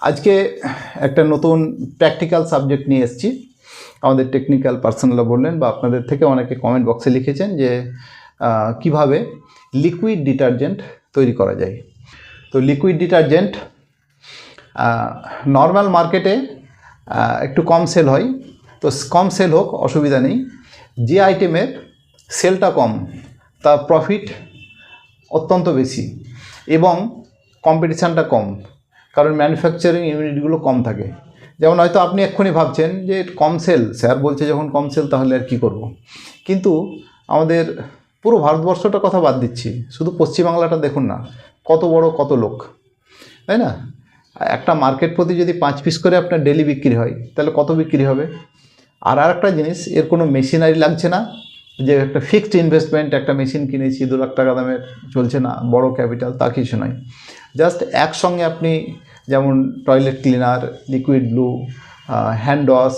আজকে একটা নতুন প্র্যাকটিক্যাল সাবজেক্ট নিয়ে এসেছি। আমাদের টেকনিক্যাল পার্সনরা বললেন বা আপনাদের থেকে অনেকে কমেন্ট বক্সে লিখেছেন যে কিভাবে লিকুইড ডিটারজেন্ট তৈরি করা যায়। তো লিকুইড ডিটারজেন্ট নর্মাল মার্কেটে একটু কম সেল হয়, তো কম সেল হোক, অসুবিধা নেই। যে আইটেমের সেলটা কম তার প্রফিট অত্যন্ত বেশি এবং কম্পিটিশানটা কম, কারণ ম্যানুফ্যাকচারিং ইউনিটগুলো কম থাকে। যেমন হয়তো আপনি এক্ষুনি ভাবছেন যে কম সেল, স্যার বলছে যখন কম সেল তাহলে আর কী করব। কিন্তু আমাদের পুরো ভারতবর্ষটার কথা বাদ দিচ্ছি, শুধু পশ্চিমবাংলাটা দেখুন না, কত বড় কত লোক, তাই না? একটা মার্কেট প্রতি যদি 5 পিস করে আপনার ডেলি বিক্রি হয় তাহলে কত বিক্রি হবে। আর একটা জিনিস, এর কোনো মেশিনারি লাগছে না, যে একটা ফিক্সড ইনভেস্টমেন্ট, একটা মেশিন কিনেছি 2 লাখ টাকা দামের, চলছে না, বড় ক্যাপিটাল, তা কিছু নয়। জাস্ট একসঙ্গে আপনি যেমন toilet cleaner, liquid blue, hand wash,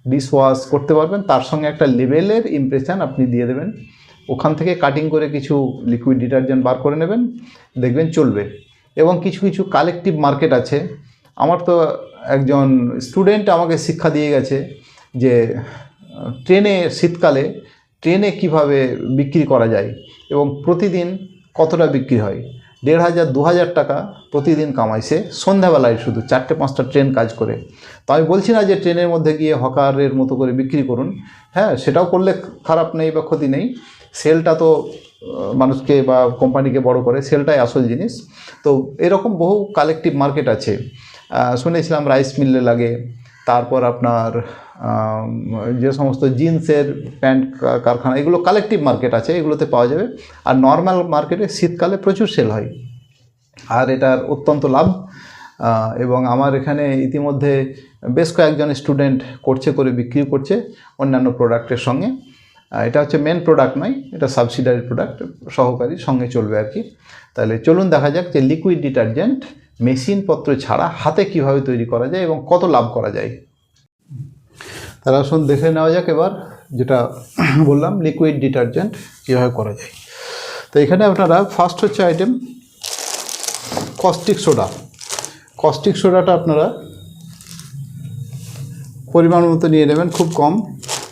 dish wash করতে পারবেন, তার সঙ্গে একটা লেভেলের ইমপ্রেশন আপনি দিয়ে দেবেন। ওখান থেকে কাটিং করে কিছু লিকুইড ডিটারজেন্ট বার করে নেবেন, দেখবেন চলবে। এবং কিছু কিছু কালেকটিভ মার্কেট আছে। আমার তো একজন স্টুডেন্ট আমাকে শিক্ষা দিয়ে গেছে যে ট্রেনে, শীতকালে ট্রেনে কিভাবে বিক্রি করা যায় এবং প্রতিদিন কতটা বিক্রি হয়। 1500-2000 টাকা প্রতিদিন কামাইছে, সন্ধ্যাবেলায় শুধু 4-5টা ট্রেন কাজ করে। তো আমি বলছি না যে ট্রেনের মধ্যে গিয়ে হকারের মতো করে বিক্রি করুন, হ্যাঁ সেটাও করলে খারাপ নেই বা ক্ষতি নেই। সেলটা তো মানুষকে বা কোম্পানিকে বড় করে, সেলটাই আসল জিনিস। তো এরকম বহু কালেকটিভ মার্কেট আছে। শুনেছিলাম রাইস মিলে লাগে, তারপর আপনার যে সমস্ত জিন্সের প্যান্ট কারখানা, এগুলো কালেকটিভ মার্কেট আছে, এগুলোতে পাওয়া যাবে। আর নর্মাল মার্কেটে শীতকালে প্রচুর সেল হয়, আর এটার অত্যন্ত লাভ। এবং আমার এখানে ইতিমধ্যে বেশ কয়েকজন স্টুডেন্ট করছে, করে বিক্রি করছে অন্যান্য প্রোডাক্টের সঙ্গে। এটা হচ্ছে মেন প্রোডাক্ট নয়, এটা সাবসিডারি প্রোডাক্ট, সহকারী সঙ্গে চলবে আর কি। তাহলে চলুন দেখা যাক যে লিকুইড ডিটারজেন্ট মেশিনপত্র ছাড়া হাতে কীভাবে তৈরি করা যায় এবং কত লাভ করা যায়। তাহলে আসুন দেখে নেওয়া যাক এবার, যেটা বললাম লিকুইড ডিটারজেন্ট কীভাবে করা যায়। তো এখানে আপনারা ফার্স্ট হচ্ছে আইটেম কস্টিক সোডা। কস্টিক সোডাটা আপনারা পরিমাণ মতো নিয়ে নেবেন, খুব কম।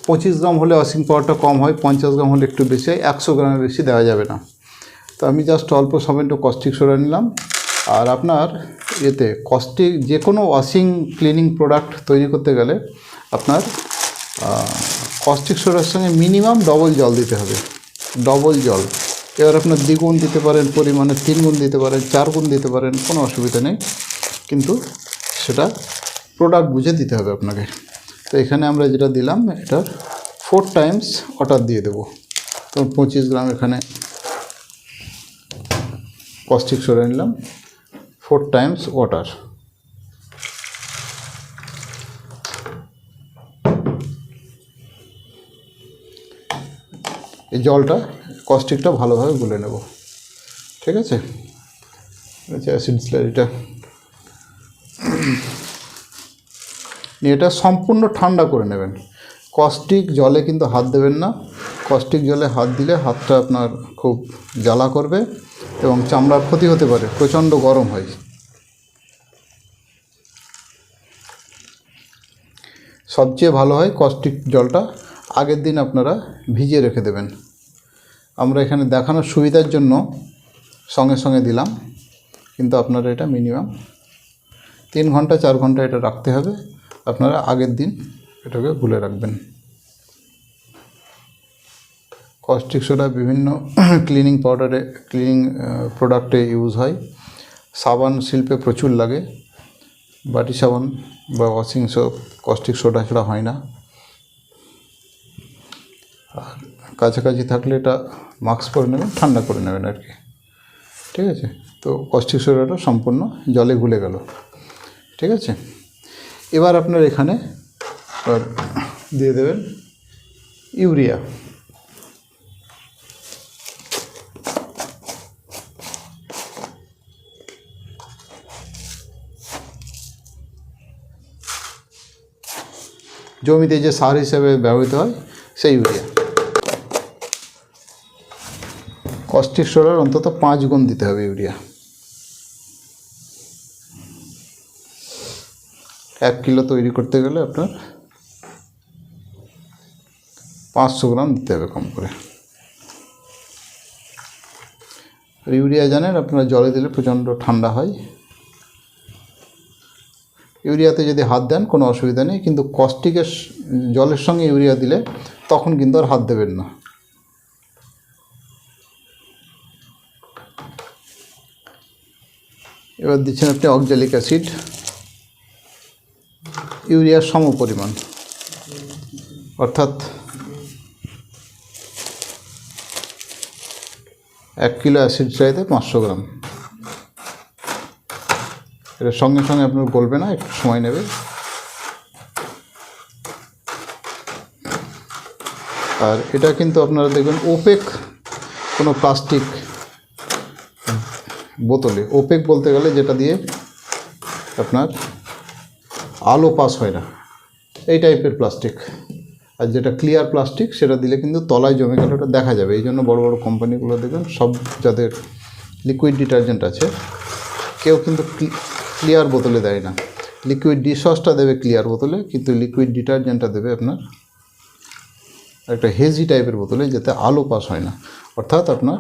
25 গ্রাম হলে ওয়াশিং পাউডারটা কম হয়, 50 গ্রাম হলে একটু বেশি হয়, 100 গ্রামের বেশি দেওয়া যাবে না। তো আমি জাস্ট অল্প সামান্য কস্টিক সোডা নিলাম। আর আপনার এতে কস্টিক, যে কোনো ওয়াশিং ক্লিনিং প্রোডাক্ট তৈরি করতে গেলে আপনার কস্টিক সোডার সঙ্গে মিনিমাম ডবল জল দিতে হবে, ডবল জল। এবার আপনার দ্বিগুণ দিতে পারেন পরিমাণে, 3 গুণ দিতে পারেন, 4 গুণ দিতে পারেন, কোনো অসুবিধা নেই, কিন্তু সেটা প্রোডাক্ট বুঝে দিতে হবে আপনাকে। তো এখানে আমরা যেটা দিলাম এটার 4 টাইমস ওয়াটার দিয়ে দেবো। তো 25 গ্রাম এখানে কস্টিক সোডা নিলাম, 4 টাইমস ওয়াটার। এই জলটা, কস্টিকটা ভালোভাবে গুলে নেব, ঠিক আছে? আচ্ছা, অ্যাসিড স্লারিটা নিয়ে এটা সম্পূর্ণ ঠান্ডা করে নেবেন। কস্টিক জলে কিন্তু হাত দেবেন না। কস্টিক জলে হাত দিলে হাতটা আপনার খুব জ্বালা করবে এবং চামড়ার ক্ষতি হতে পারে, প্রচণ্ড গরম হয়। সবচেয়ে ভালো হয় কস্টিক জলটা আগের দিন আপনারা ভিজিয়ে রেখে দেবেন। আমরা এখানে দেখানোর সুবিধার জন্য সঙ্গে সঙ্গে দিলাম, কিন্তু আপনারা এটা মিনিমাম 3 ঘন্টা 4 ঘন্টা এটা রাখতে হবে। আপনারা আগের দিন এটাকে গুলে রাখবেন। কস্টিক সোডা বিভিন্ন ক্লিনিং পাউডারে, ক্লিনিং প্রোডাক্টে ইউজ হয়। সাবান শিল্পে প্রচুর লাগে, বাটি সাবান বা ওয়াশিং সোপ কস্টিক সোডা ছাড়া হয় না। আর কাছাকাছি থাকলে এটা মাস্ক পরে নেবেন, ঠান্ডা করে নেবেন আর কি, ঠিক আছে? তো কস্টিক সোডাটা সম্পূর্ণ জলে গুলে গেল, ঠিক আছে? এবার আপনার এখানে দিয়ে দেবেন ইউরিয়া। জমিতে যে সার হিসেবে ব্যবহৃত হয় সেই ইউরিয়া। কস্টিক সোডার অন্তত 5 গুণ দিতে হবে ইউরিয়া। 1 কিলো তৈরি করতে গেলে আপনার 500 গ্রাম দিতে হবে কম করে। আর ইউরিয়া জানেন আপনারা জলে দিলে প্রচণ্ড ঠান্ডা হয়। ইউরিয়াতে যদি হাত দেন কোনো অসুবিধা নেই, কিন্তু কস্টিকের জলের সঙ্গে ইউরিয়া দিলে তখন কিন্তু আর হাত দেবেন না। এবার দিচ্ছেন আপনি অক্সালিক অ্যাসিড, ইউরিয়ার সম পরিমাণ, অর্থাৎ 1 কিলো অ্যাসিড চাইতে 500 গ্রাম। এটা সঙ্গে সঙ্গে আপনার গলবে না, একটু সময় নেবে। আর এটা কিন্তু আপনারা দেখবেন ওপেক কোনো প্লাস্টিক বোতলে, ওপেক বলতে গেলে যেটা দিয়ে আপনার আলো পাস হয় না, এই টাইপের প্লাস্টিক। আর যেটা ক্লিয়ার প্লাস্টিক সেটা দিলে কিন্তু তলায় জমে গেলে ওটা দেখা যাবে। এই জন্য বড় বড় কোম্পানিগুলো দেখবেন সব যাদের লিকুইড ডিটারজেন্ট আছে কেউ কিন্তু ক্লিয়ার বোতলে দেয় না। লিকুইড ডিশওয়াশটা দেবে ক্লিয়ার বোতলে, কিন্তু লিকুইড ডিটারজেন্টটা দেবে আপনার একটা হেজি টাইপের বোতলে, যাতে আলো পাস হয় না। অর্থাৎ আপনার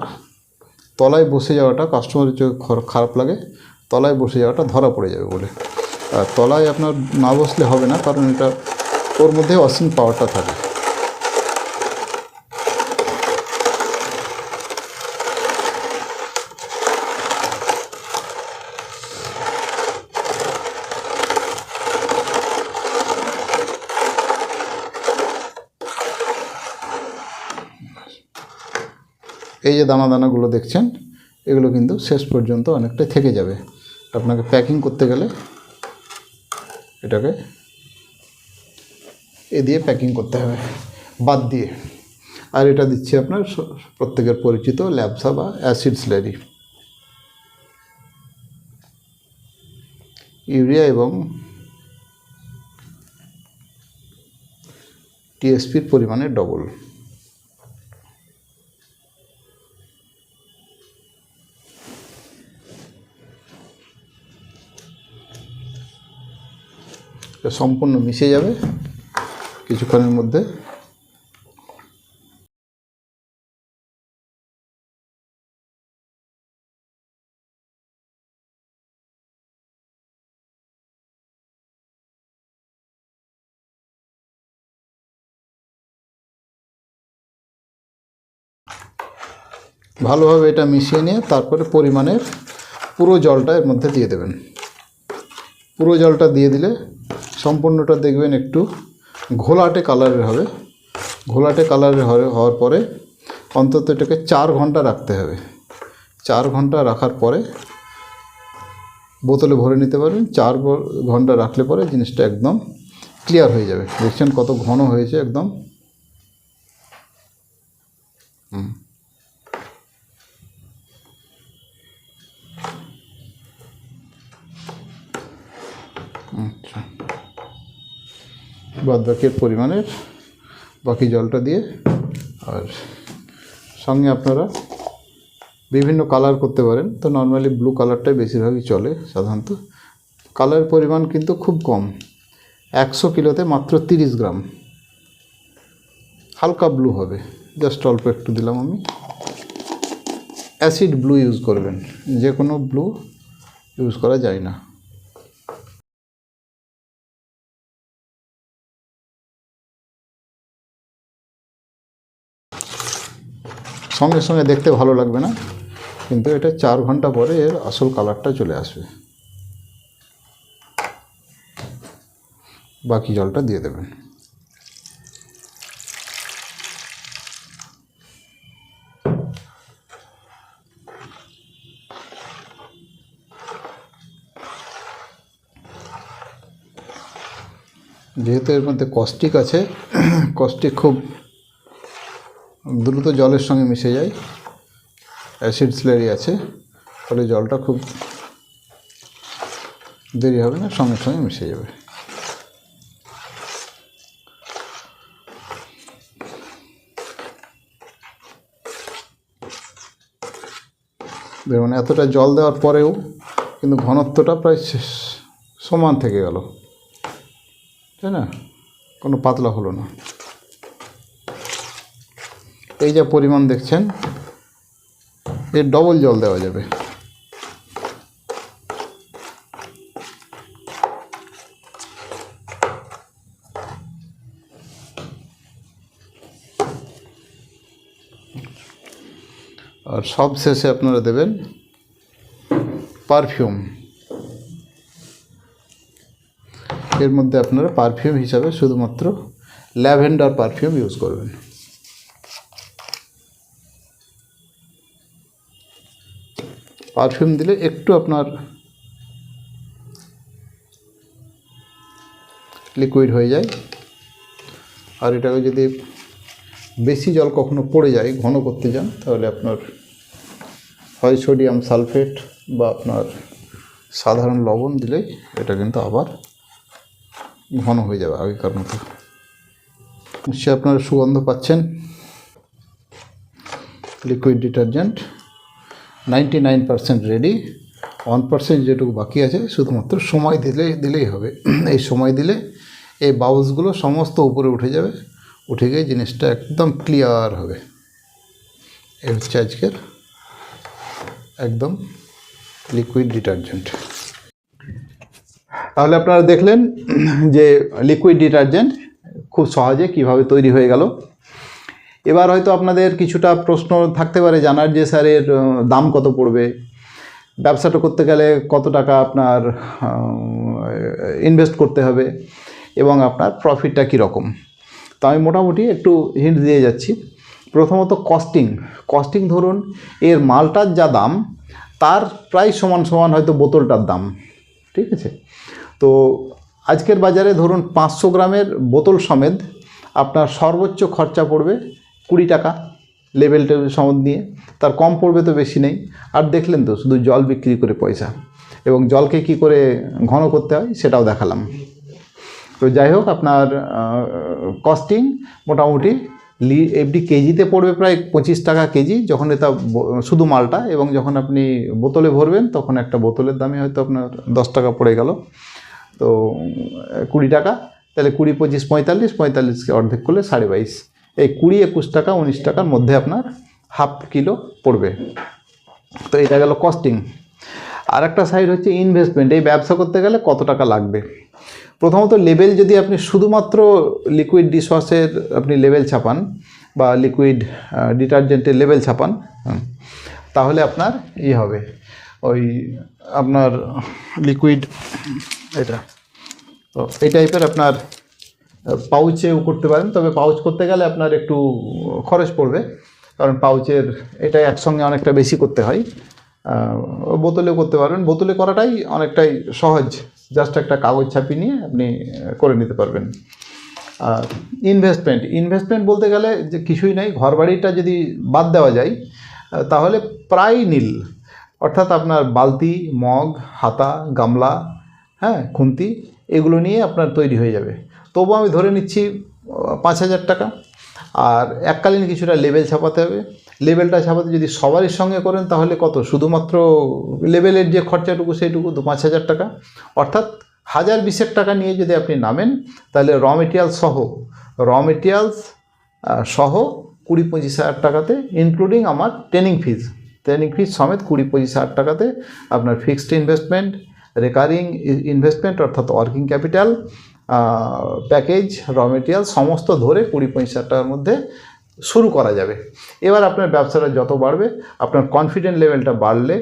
তলায় বসে যাওয়াটা কাস্টমারের চোখে খারাপ লাগে, তলায় বসে যাওয়াটা ধরা পড়ে যাবে বলে। আর তলায় আপনার না বসলে হবে না, কারণ এটা ওর মধ্যে ওয়াশিং পাওয়ারটা থাকে। এই যে দানা দানাগুলো দেখছেন, এগুলো কিন্তু শেষ পর্যন্ত অনেকটা থেকে যাবে। আপনাকে প্যাকিং করতে গেলে এটাকে এ দিয়ে প্যাকিং করতে হবে, বাদ দিয়ে। আর এটা দিচ্ছি আপনার প্রত্যেকের পরিচিত ল্যাবসা বা অ্যাসিড স্লারি। ইউরিয়া এবং টিএসপির পরিমাণের ডবল। সম্পূর্ণ মিশে যাবে কিছুক্ষণের মধ্যে। ভালোভাবে এটা মিশিয়ে নিয়ে তারপরে পরিমাণের পুরো জলটা এর মধ্যে দিয়ে দেবেন। পুরো জলটা দিয়ে দিলে সম্পূর্ণটা দেখবেন একটু ঘোলাটে কালারের হবে। ঘোলাটে কালারের হওয়ার পরে অন্তত এটাকে 4 ঘন্টা রাখতে হবে। 4 ঘন্টা রাখার পরে বোতলে ভরে নিতে পারবেন। 4 ঘন্টা রাখলে পরে জিনিসটা একদম ক্লিয়ার হয়ে যাবে। দেখছেন কত ঘন হয়েছে একদম। আচ্ছা, বাদ বাকি পরিমাণের বাকি জলটা দিয়ে, আর সঙ্গে আপনারা বিভিন্ন কালার করতে পারেন। তো নর্মালি ব্লু কালারটাই বেশিরভাগই চলে সাধারণত। কালারের পরিমাণ কিন্তু খুব কম, 100 কিলোতে মাত্র 30 গ্রাম। হালকা ব্লু হবে, জাস্ট অল্প একটু দিলাম আমি। অ্যাসিড ব্লু ইউজ করবেন, যে কোনো ব্লু ইউজ করা যায় না। সঙ্গে সঙ্গে দেখতে ভালো লাগবে না, কিন্তু এটা 4 ঘন্টা পরে এর আসল কালারটা চলে আসবে। বাকি জলটা দিয়ে দেবেন। যেহেতু এর মধ্যে কস্টিক আছে, কস্টিক খুব দ্রুত জলের সঙ্গে মিশে যায়, অ্যাসিড স্লারি আছে, ফলে জলটা খুব দেরি হবে না, সঙ্গে সঙ্গে মিশে যাবে। দেখুন এতটা জল দেওয়ার পরেও কিন্তু ঘনত্বটা প্রায় সমান থেকে গেল। তাই না, কোনো পাতলা হলো না। এই যে পরিমাণ দেখছেন, এর ডবল জল দেওয়া যাবে। আর সব শেষে আপনারা দেবেন পারফিউম। এর মধ্যে আপনারা পারফিউম হিসাবে শুধুমাত্র ল্যাভেন্ডার পারফিউম ইউজ করবেন। পারফিউম দিলে একটু আপনার লিকুইড হয়ে যায়। আর এটাকে যদি বেশি জল কখনো পড়ে যায়, ঘন করতে যান, তাহলে আপনার হয় সোডিয়াম সালফেট বা আপনার সাধারণ লবণ দিলেই এটা কিন্তু আবার ঘন হয়ে যাবে আগেকার মতো। নিশ্চয়ই আপনারা সুগন্ধ পাচ্ছেন। Liquid detergent 99% ready. 1% যেটুকু বাকি আছে শুধুমাত্র সময় দিলেই হবে। এই সময় দিলে এই বাউলসগুলো সমস্ত উপরে উঠে যাবে, উঠে গিয়ে জিনিসটা একদম ক্লিয়ার হবে। এই হচ্ছে আজকের একদম লিকুইড ডিটারজেন্ট। তাহলে আপনারা দেখলেন যে লিকুইড ডিটারজেন্ট খুব সহজে কিভাবে তৈরি হয়ে গেল। এবার হয়তো আপনাদের কিছুটা প্রশ্ন থাকতে পারে জানার, যে স্যার এর দাম কত পড়বে, ব্যবসাটা করতে গেলে কত টাকা আপনার ইনভেস্ট করতে হবে এবং আপনার প্রফিটটা কীরকম। তো আমি মোটামুটি একটু হিন্ট দিয়ে যাচ্ছি। প্রথমত কস্টিং ধরুন এর মালটার যা দাম তার প্রায় সমান হয়তো বোতলটার দাম, ঠিক আছে। তো আজকের বাজারে ধরুন 500 গ্রামের বোতল সমেত আপনার সর্বোচ্চ খরচা পড়বে 20 টাকা, লেবেল সমেত নিয়ে। তার কম পড়বে তো বেশি নেই। আর দেখলেন তো শুধু জল বিক্রি করে পয়সা, এবং জলকে কি করে ঘন করতে হয় সেটাও দেখালাম। তো যাই হোক, আপনার কস্টিং মোটামুটি এফডি কেজিতে পড়বে প্রায় 25 টাকা কেজি যখন এটা শুধু মালটা, এবং যখন আপনি বোতলে ভরবেন তখন একটা বোতলের দামে হয়তো আপনার 10 টাকা পড়ে গেল। তো 20 টাকা, তাহলে 20, 25, 45কে অর্ধেক করলে 22.5। এই 20, 21 টাকা, 19 টাকার মধ্যে আপনার হাফ কিলো পড়বে। তো এটা গেল কস্টিং। আর একটা সাইড হচ্ছে ইনভেস্টমেন্ট। এই ব্যবসা করতে গেলে কত টাকা লাগবে। প্রথমত লেবেল, যদি আপনি শুধুমাত্র লিকুইড ডিশওয়াশের আপনি লেবেল ছাপান বা লিকুইড ডিটারজেন্টের লেবেল ছাপান, তাহলে আপনার হবে ওই আপনার লিকুইড এটা, তো এই টাইপের আপনার পাউচেও করতে পারেন। তবে পাউচ করতে গেলে আপনার একটু খরচ পড়বে, কারণ পাউচের এটা একসঙ্গে অনেকটা বেশি করতে হয়। বোতলেও করতে পারবেন, বোতলে করাটাই অনেকটাই সহজ, জাস্ট একটা কাগজ ছাপিয়ে নিয়ে আপনি করে নিতে পারবেন। আর ইনভেস্টমেন্ট বলতে গেলে যে কিছুই নাই, ঘরবাড়িটা যদি বাদ দেওয়া যায় তাহলে প্রায় নীল। অর্থাৎ আপনার বালতি, মগ, হাতা, গামলা, খুন্তি, এগুলো নিয়ে আপনার তৈরি হয়ে যাবে। তবু আমি ধরে নিচ্ছি 5,000 টাকা। আর এককালীন কিছুটা লেবেল ছাপাতে হবে। লেবেলটা ছাপাতে যদি সবারই সঙ্গে করেন তাহলে কত, শুধুমাত্র লেবেলের যে খরচাটুকু সেইটুকু 5,000 টাকা। অর্থাৎ 1,020 টাকা নিয়ে যদি আপনি নামেন, তাহলে র মেটেরিয়ালস সহ 20-25 হাজার টাকাতে, ইনক্লুডিং আমার ট্রেনিং ফিজ সমেত 20-25 হাজার টাকাতে আপনার ফিক্সড ইনভেস্টমেন্ট, রেকারিং ইনভেস্টমেন্ট অর্থাৎ ওয়ার্কিং ক্যাপিটাল, প্যাকেজ, র মেটেরিয়াল সমস্ত ধরে 20-25 হাজার টাকার মধ্যে শুরু করা যাবে। এবার আপনার ব্যবসাটা যত বাড়বে, আপনার কনফিডেন্ট লেভেলটা বাড়লে,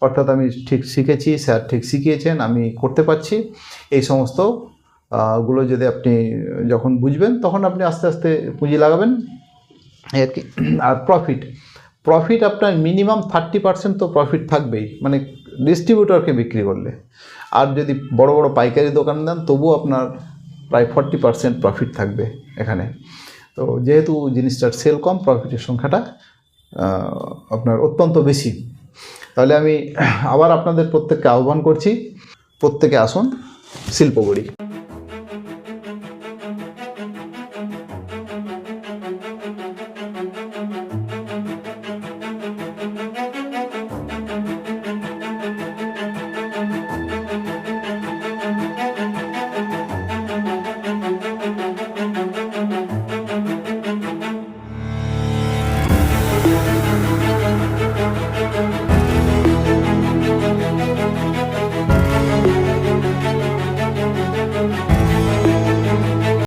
অর্থাৎ আমি ঠিক শিখেছি, স্যার ঠিক শিখিয়েছেন, আমি করতে পারছি, এই সমস্ত গুলো যদি আপনি যখন বুঝবেন, তখন আপনি আস্তে আস্তে পুঁজি লাগাবেন আর কি। আর প্রফিট আপনার মিনিমাম 30% তো প্রফিট থাকবেই, মানে ডিস্ট্রিবিউটরকে বিক্রি করলে। আর যদি বড় বড় পাইকারি দোকান দেন তবুও আপনার প্রায় 40% প্রফিট থাকবে এখানে। তো যেহেতু জিনিসটার সেল কম, প্রফিটের সংখ্যাটা আপনার অত্যন্ত বেশি। তাহলে আমি আবার আপনাদের প্রত্যেককে আহ্বান করছি, প্রত্যেকে আসুন শিল্প গড়ি।